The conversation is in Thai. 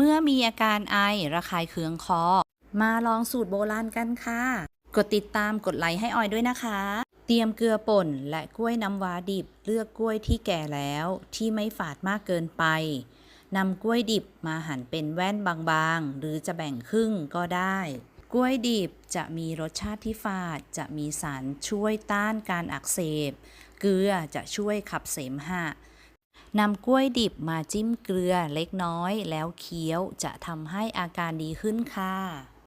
เมื่อมีอาการไอระคายเคืองคอมาลองสูตรโบราณกันค่ะกดติดตามกดไลค์ให้ออยด้วยนะคะเตรียมเกลือป่นและกล้วยน้ำว้าดิบเลือกกล้วยที่แก่แล้วที่ไม่ฝาดมากเกินไปนำกล้วยดิบมาหั่นเป็นแว่นบางๆหรือจะแบ่งครึ่งก็ได้กล้วยดิบจะมีรสชาติที่ฝาดจะมีสารช่วยต้านการอักเสบเกลือจะช่วยขับเสมหะนำกล้วยดิบมาจิ้มเกลือเล็กน้อยแล้วเคี้ยวจะทำให้อาการดีขึ้นค่ะ